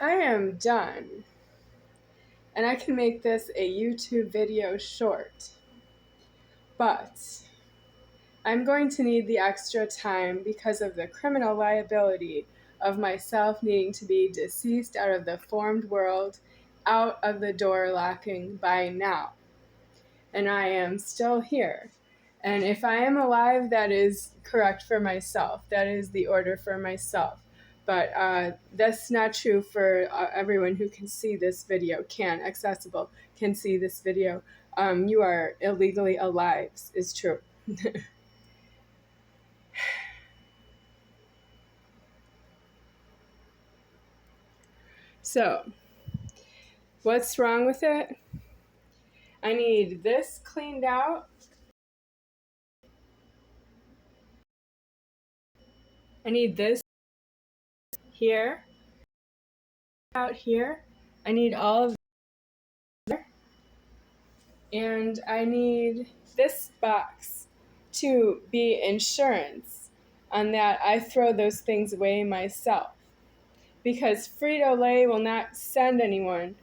I am done, and I can make this a YouTube video short, but I'm going to need the extra time because of the criminal liability of myself needing to be deceased out of the formed world, out of the door locking by now. And I am still here. And if I am alive, that is correct for myself. That is the order for myself. But that's not true for everyone who can see this video, accessible, can see this video. You are illegally alive, is true. So, what's wrong with it? I need this cleaned out. I need this here, out here. I need all of there. And I need this box to be insurance on that I throw those things away myself. Because Frito-Lay will not send anyone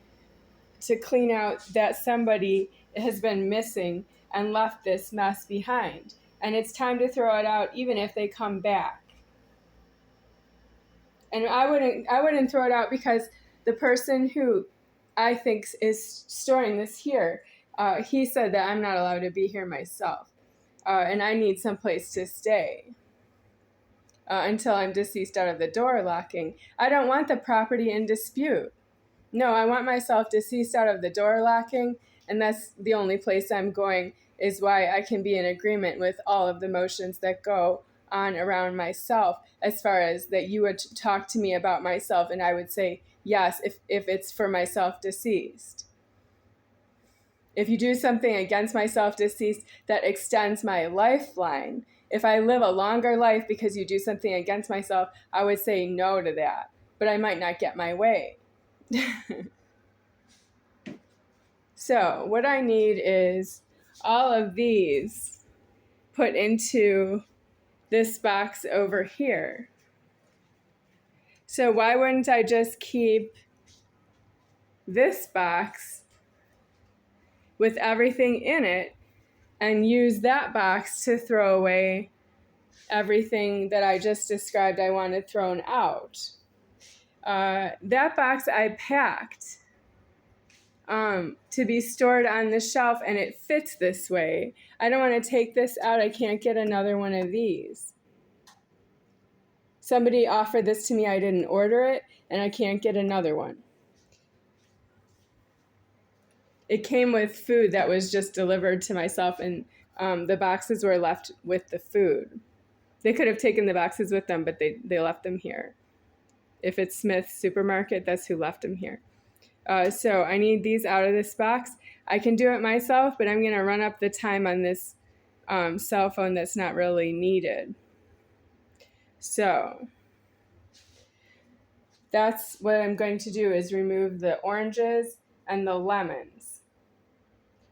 to clean out that somebody has been missing and left this mess behind. And it's time to throw it out even if they come back. And I wouldn't throw it out because the person who I think is storing this here, he said that I'm not allowed to be here myself. And I need someplace to stay until I'm deceased out of the door locking. I don't want the property in dispute. No, I want myself deceased out of the door locking, and that's the only place I'm going, is why I can be in agreement with all of the motions that go on around myself, as far as that you would talk to me about myself, and I would say yes if it's for myself deceased. If you do something against myself deceased that extends my lifeline, if I live a longer life because you do something against myself, I would say no to that, but I might not get my way. So what I need is all of these put into this box over here. So why wouldn't I just keep this box with everything in it and use that box to throw away everything that I just described I wanted thrown out? That box I packed to be stored on the shelf, and it fits this way. I don't want to take this out. I can't get another one of these. Somebody offered this to me. I didn't order it, and I can't get another one. It came with food that was just delivered to myself, and the boxes were left with the food. They could have taken the boxes with them, but they left them here. If it's Smith's Supermarket, that's who left them here. So I need these out of this box. I can do it myself, but I'm going to run up the time on this cell phone that's not really needed. So that's what I'm going to do, is remove the oranges and the lemons.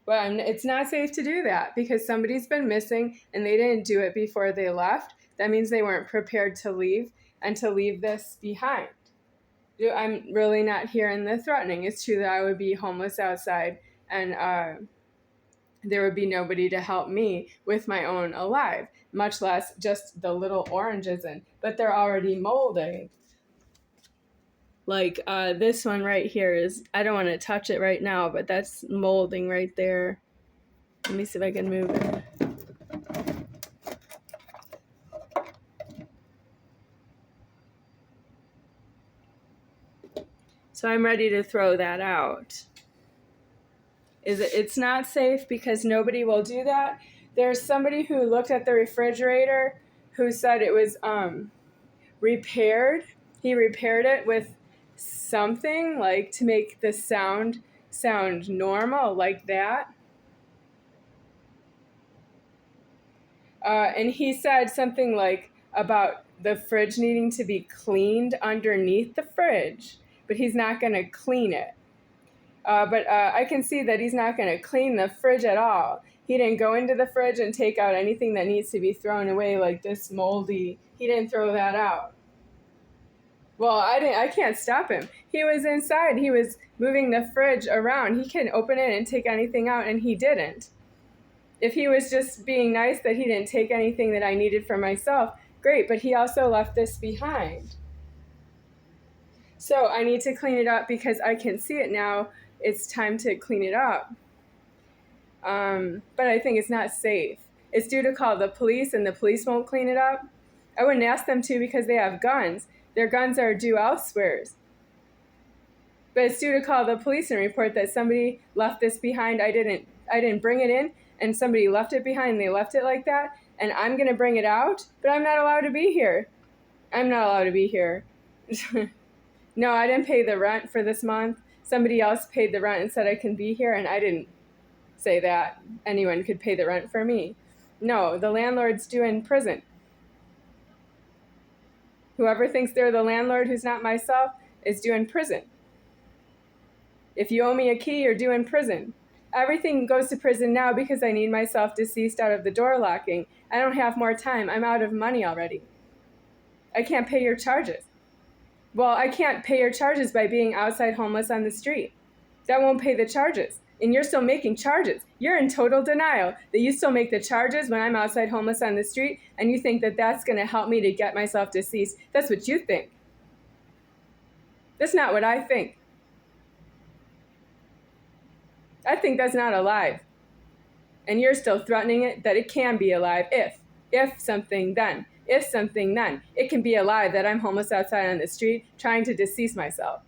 Well, it's not safe to do that because somebody's been missing and they didn't do it before they left. That means they weren't prepared to leave and to leave this behind. I'm really not hearing the threatening. It's true that I would be homeless outside and there would be nobody to help me with my own alive, much less just the little oranges but they're already molding. Like this one right here is, I don't want to touch it right now, but that's molding right there. Let me see if I can move it. So I'm ready to throw that out. It's not safe because nobody will do that. There's somebody who looked at the refrigerator who said it was repaired. He repaired it with something like to make the sound normal, like that. And he said something like about the fridge needing to be cleaned underneath the fridge, but he's not going to clean it. But I can see that he's not going to clean the fridge at all. He didn't go into the fridge and take out anything that needs to be thrown away, like this moldy. He didn't throw that out. Well, I can't stop him. He was inside. He was moving the fridge around. He can open it and take anything out, and he didn't. If he was just being nice that he didn't take anything that I needed for myself, great, but he also left this behind. So I need to clean it up because I can see it now. It's time to clean it up. But I think it's not safe. It's due to call the police, and the police won't clean it up. I wouldn't ask them to because they have guns. Their guns are due elsewhere. But it's due to call the police and report that somebody left this behind. I didn't bring it in, and somebody left it behind, and they left it like that, and I'm going to bring it out, but I'm not allowed to be here. I'm not allowed to be here. No, I didn't pay the rent for this month. Somebody else paid the rent and said I can be here, and I didn't say that anyone could pay the rent for me. No, the landlord's due in prison. Whoever thinks they're the landlord who's not myself is due in prison. If you owe me a key, you're due in prison. Everything goes to prison now because I need myself deceased out of the door locking. I don't have more time. I'm out of money already. I can't pay your charges. Well, I can't pay your charges by being outside homeless on the street. That won't pay the charges. And you're still making charges. You're in total denial that you still make the charges when I'm outside homeless on the street, and you think that that's going to help me to get myself deceased. That's what you think. That's not what I think. I think that's not alive. And you're still threatening it that it can be alive if something then. If something then. It can be alive that I'm homeless outside on the street trying to decease myself.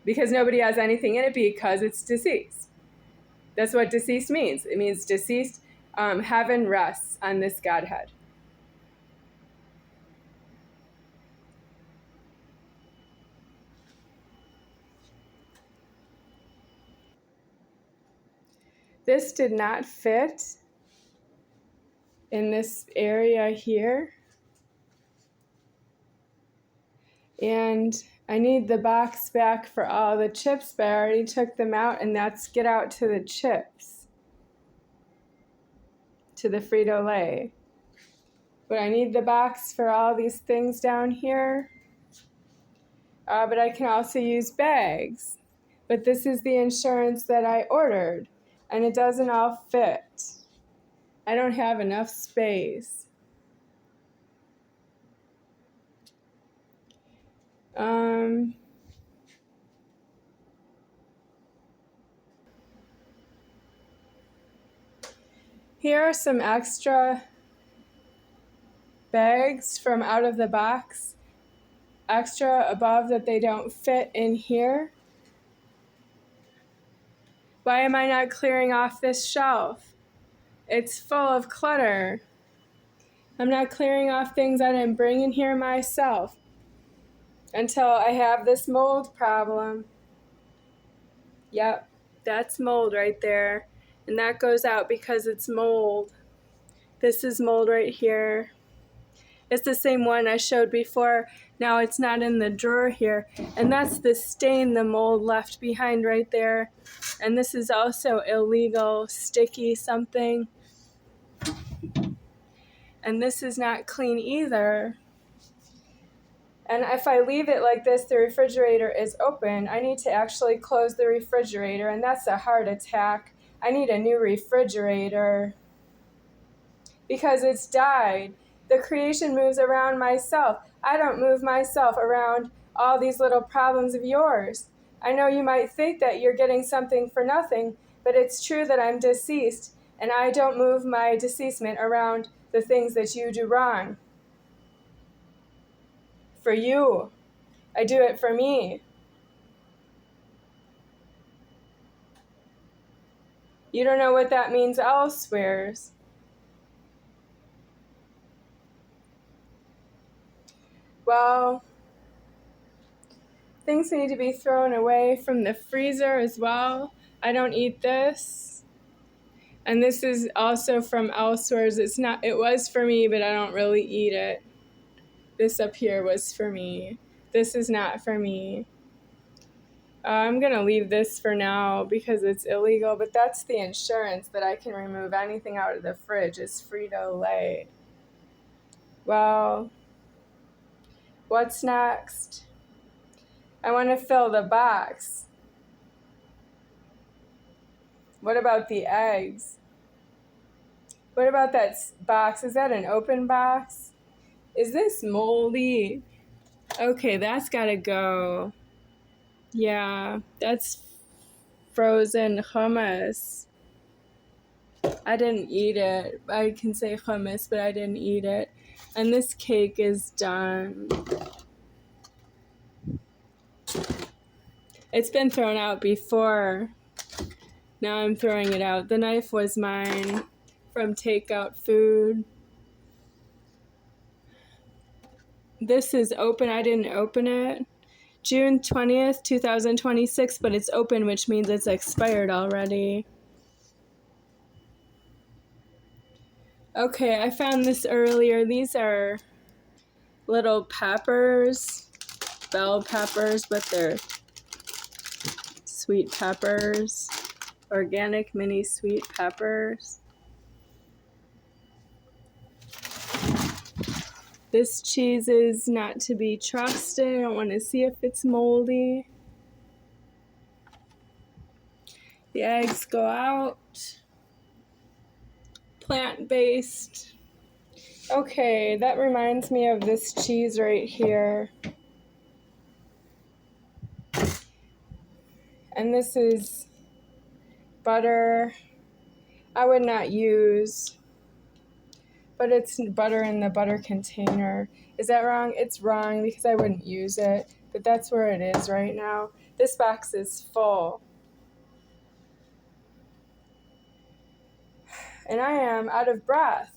Because nobody has anything in it because it's deceased. That's what deceased means. It means deceased. Heaven rests on this Godhead. This did not fit in this area here. And I need the box back for all the chips, but I already took them out, and that's get out to the chips, to the Frito-Lay. But I need the box for all these things down here. But I can also use bags. But this is the insurance that I ordered, and it doesn't all fit. I don't have enough space. Here are some extra bags from out of the box, extra above that they don't fit in here. Why am I not clearing off this shelf? It's full of clutter. I'm not clearing off things I didn't bring in here myself until I have this mold problem. Yep, that's mold right there. And that goes out because it's mold. This is mold right here. It's the same one I showed before. Now it's not in the drawer here. And that's the stain the mold left behind right there. And this is also illegal, sticky something. And this is not clean either. And if I leave it like this, the refrigerator is open. I need to actually close the refrigerator, and that's a heart attack. I need a new refrigerator because it's died. The creation moves around myself. I don't move myself around all these little problems of yours. I know you might think that you're getting something for nothing, but it's true that I'm deceased, and I don't move my deceasement around the things that you do wrong. For you. I do it for me. You don't know what that means elsewhere. Well, things need to be thrown away from the freezer as well. I don't eat this. And this is also from elsewhere. It was for me, but I don't really eat it. This up here was for me. This is not for me. I'm going to leave this for now because it's illegal, but that's the insurance that I can remove anything out of the fridge is Frito-Lay. Well, What's next? I want to fill the box. What about the eggs? What about that box? Is that an open box? Is this moldy? Okay, that's gotta go. Yeah, that's frozen hummus. I didn't eat it. I can say hummus, but I didn't eat it. And this cake is done. It's been thrown out before. Now I'm throwing it out. The knife was mine from takeout food. This is open. I didn't open it. June 20th, 2026, but it's open, which means it's expired already. Okay, I found this earlier. These are little peppers, bell peppers, but they're sweet peppers, organic mini sweet peppers. This cheese is not to be trusted. I don't want to see if it's moldy. The eggs go out. Plant-based. Okay, that reminds me of this cheese right here. And this is butter. I would not use, but it's butter in the butter container. Is that wrong? It's wrong because I wouldn't use it, but that's where it is right now. This box is full. And I am out of breath.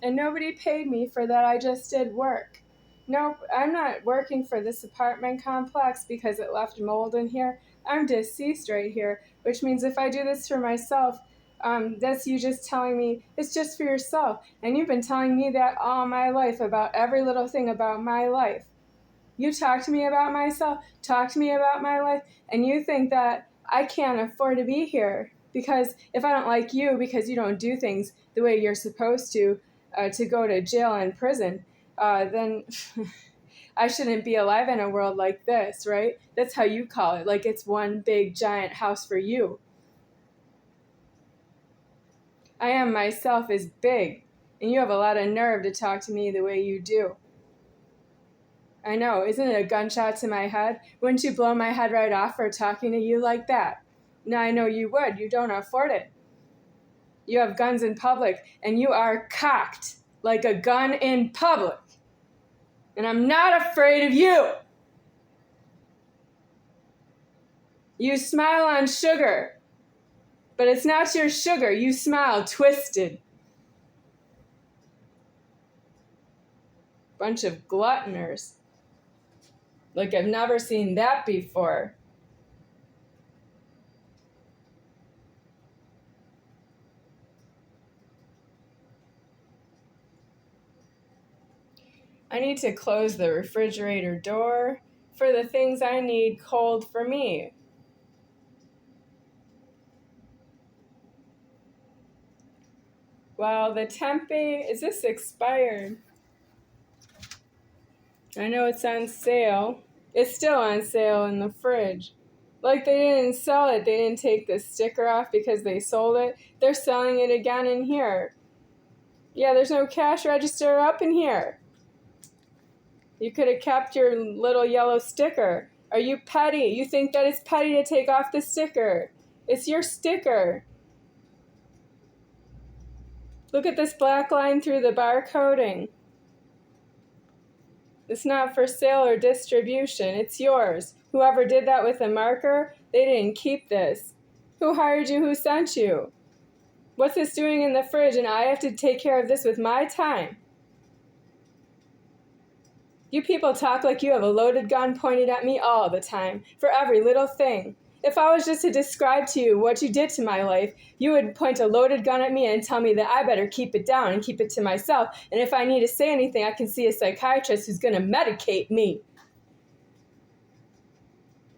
And nobody paid me for that. I just did work. Nope, I'm not working for this apartment complex because it left mold in here. I'm deceased right here, which means if I do this for myself, that's you just telling me it's just for yourself. And you've been telling me that all my life about every little thing about my life. You talk to me about myself, talk to me about my life, and you think that I can't afford to be here because if I don't like you because you don't do things the way you're supposed to go to jail and prison, then I shouldn't be alive in a world like this, right? That's how you call it, like it's one big giant house for you. I am myself is big, and you have a lot of nerve to talk to me the way you do. I know, isn't it a gunshot to my head? Wouldn't you blow my head right off for talking to you like that? Now I know you would. You don't afford it. You have guns in public, and you are cocked like a gun in public. And I'm not afraid of you. You smile on sugar, but it's not your sugar. You smile twisted. Bunch of gluttoners. Like I've never seen that before. I need to close the refrigerator door for the things I need cold for me. Well, the tempeh, is this expired? I know it's on sale. It's still on sale in the fridge. Like they didn't sell it. They didn't take the sticker off because they sold it. They're selling it again in here. Yeah, there's no cash register up in here. You could have kept your little yellow sticker. Are you petty? You think that it's petty to take off the sticker? It's your sticker. Look at this black line through the barcoding. It's not for sale or distribution. It's yours. Whoever did that with a marker, they didn't keep this. Who hired you? Who sent you? What's this doing in the fridge? And I have to take care of this with my time. You people talk like you have a loaded gun pointed at me all the time, for every little thing. If I was just to describe to you what you did to my life, you would point a loaded gun at me and tell me that I better keep it down and keep it to myself. And if I need to say anything, I can see a psychiatrist who's going to medicate me.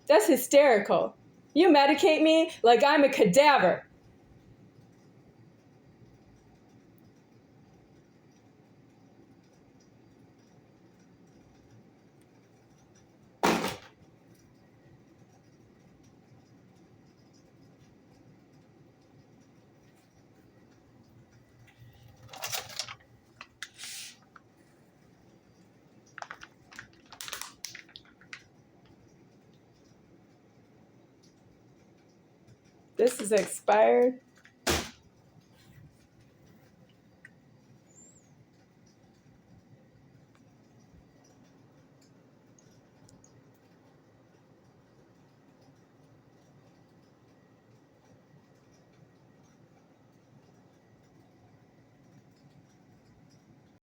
That's hysterical. You medicate me like I'm a cadaver. This is expired.